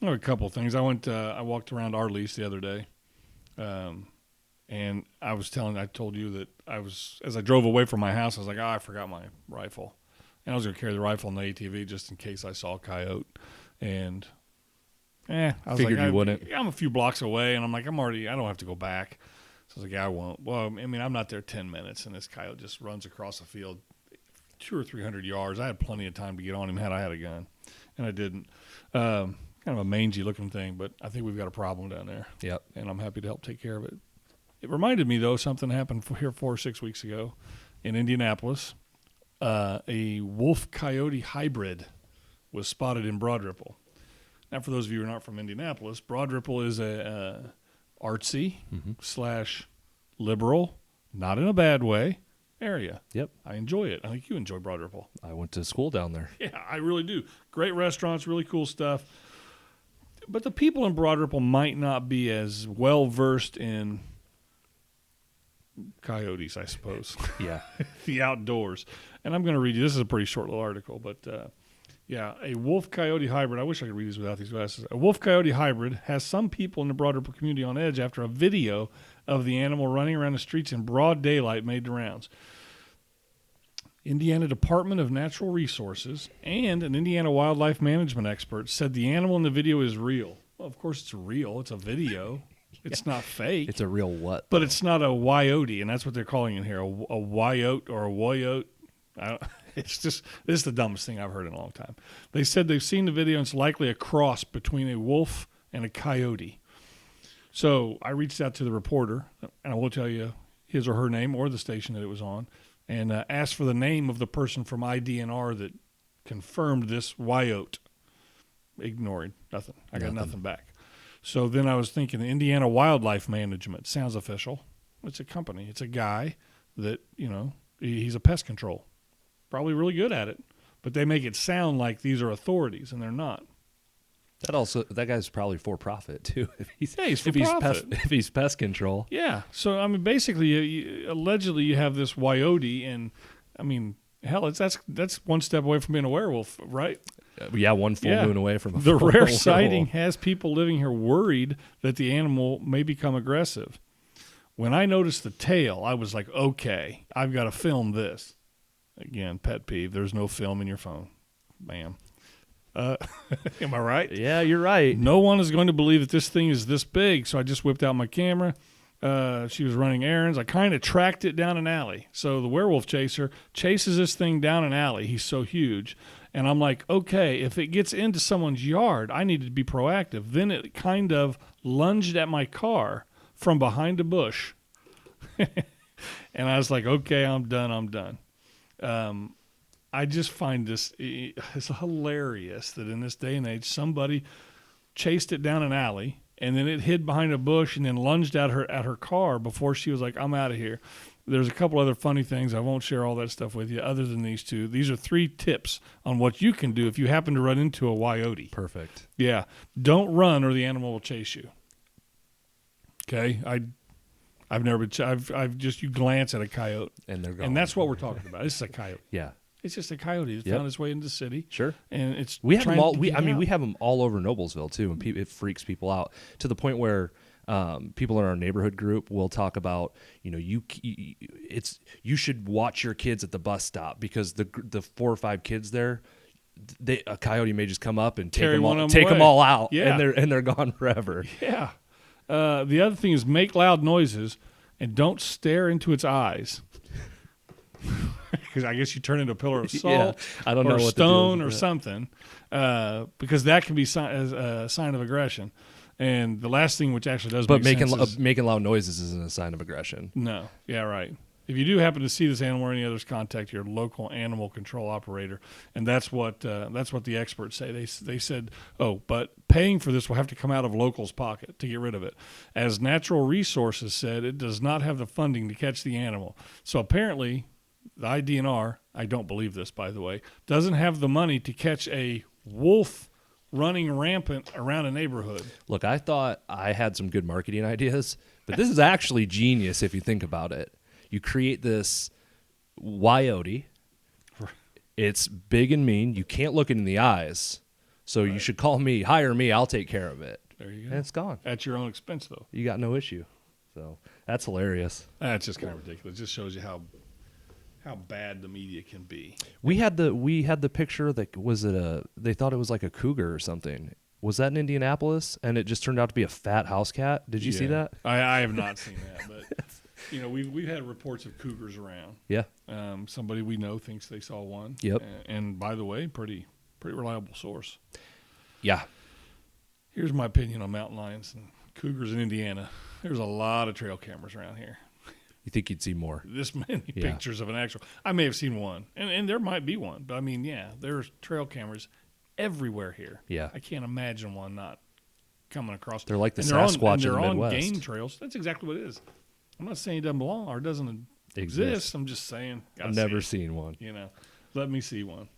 Well, a couple of things. I walked around our Lease the other day, and I told you that as I drove away from my house, I was like, I forgot my rifle. And I was going to carry the rifle in the ATV just in case I saw a coyote. And, I was Figured like, you wouldn't. I'm a few blocks away, and I'm like, I don't have to go back. So I was like, I won't. Well, I mean, I'm not there 10 minutes, and this coyote just runs across the field 200 or 300 yards. I had plenty of time to get on him had I had a gun, and I didn't. Kind of a mangy-looking thing, but I think we've got a problem down there. Yep. And I'm happy to help take care of it. It reminded me, though, something happened here 4 or 6 weeks ago in Indianapolis. A wolf-coyote hybrid was spotted in Broad Ripple. Now, for those of you who are not from Indianapolis, Broad Ripple is a artsy / liberal, not in a bad way, area. Yep. I enjoy it. I think you enjoy Broad Ripple. I went to school down there. Yeah, I really do. Great restaurants, really cool stuff. But the people in Broad Ripple might not be as well versed in coyotes, I suppose. Yeah. The outdoors. And I'm going to read you. This is a pretty short little article, but a wolf-coyote hybrid. I wish I could read these without these glasses. A wolf-coyote hybrid has some people in the Broad Ripple community on edge after a video of the animal running around the streets in broad daylight made the rounds. Indiana Department of Natural Resources and an Indiana wildlife management expert said the animal in the video is real. Well, of course it's real. It's a video. It's not fake. It's a real what? But it's not a Woyote, and that's what they're calling it here, a Woyote or a Woyote. This is the dumbest thing I've heard in a long time. They said they've seen the video, and it's likely a cross between a wolf and a coyote. So I reached out to the reporter, and I will tell you his or her name or the station that it was on, and asked for the name of the person from IDNR that confirmed this Woyote. Ignored. Nothing. I got nothing back. So then I was thinking Indiana Wildlife Management. Sounds official. It's a company. It's a guy that, he's a pest control. Probably really good at it. But they make it sound like these are authorities, and they're not. That guy's probably for profit too. He's for profit. If he's pest control. Yeah. So I mean, basically, allegedly you have this Woyote, and I mean, hell, that's one step away from being a werewolf, right? Yeah, one full moon away from a the full rare werewolf. sighting has people living here worried that the animal may become aggressive. When I noticed the tail, I was like, okay, I've got to film this. Again, pet peeve. There's no film in your phone. Bam. Am I right? Yeah, you're right. No one is going to believe that this thing is this big, so I just whipped out my camera. She was running errands. I kind of tracked it down an alley. So the werewolf chaser chases this thing down an alley. He's so huge. And I'm like, okay, if it gets into someone's yard, I need to be proactive. Then it kind of lunged at my car from behind a bush. And I was like, okay, I'm done. I just find this it's hilarious that in this day and age, somebody chased it down an alley and then it hid behind a bush and then lunged at her car before she was like, I'm out of here. There's a couple other funny things. I won't share all that stuff with you other than these two. These are 3 tips on what you can do if you happen to run into a Woyote. Perfect. Yeah. Don't run or the animal will chase you. Okay? I've never been I've just you glance at a coyote and they're gone. And that's what we're talking about. This is a coyote. Yeah. It's just a coyote that found its way into the city. Sure. And it's we have them all. We out. have them all over Noblesville too, and it freaks people out to the point where people in our neighborhood group will talk about, you should watch your kids at the bus stop because the 4 or 5 kids there, a coyote may just come up and take them all out, and they're gone forever. Yeah. The other thing is make loud noises and don't stare into its eyes. Because I guess you turn into a pillar of salt, I don't know or what stone or something, because that can be a sign of aggression. And the last thing, which actually does but make sense, is, making loud noises isn't a sign of aggression. No, yeah, right. If you do happen to see this animal or any others, contact your local animal control operator, and that's what the experts say. They said, but paying for this will have to come out of locals' pocket to get rid of it. As Natural Resources said, it does not have the funding to catch the animal. So apparently, the IDNR, I don't believe this, by the way, doesn't have the money to catch a wolf running rampant around a neighborhood. Look, I thought I had some good marketing ideas, but this is actually genius if you think about it. You create this Woyote. It's big and mean. You can't look it in the eyes. So you should call me, hire me, I'll take care of it. There you go. And it's gone. At your own expense, though. You got no issue. So that's hilarious. That's just kind of ridiculous. It just shows you how bad the media can be. We had the picture that they thought it was like a cougar or something. Was that in Indianapolis? And it just turned out to be a fat house cat. Did you see that? I have not seen that, but you know, we've had reports of cougars around. Yeah. Somebody we know thinks they saw one. Yep. And by the way, pretty reliable source. Yeah. Here's my opinion on mountain lions and cougars in Indiana. There's a lot of trail cameras around here. You think you'd see more? This many pictures of an actual. I may have seen one, and there might be one, but I mean, yeah, there's trail cameras everywhere here. Yeah. I can't imagine one not coming across. They're like the and Sasquatch they're in the on Midwest. game trails. That's exactly what it is. I'm not saying it doesn't belong or it doesn't exist. I'm just saying. I've never seen one. You know, let me see one.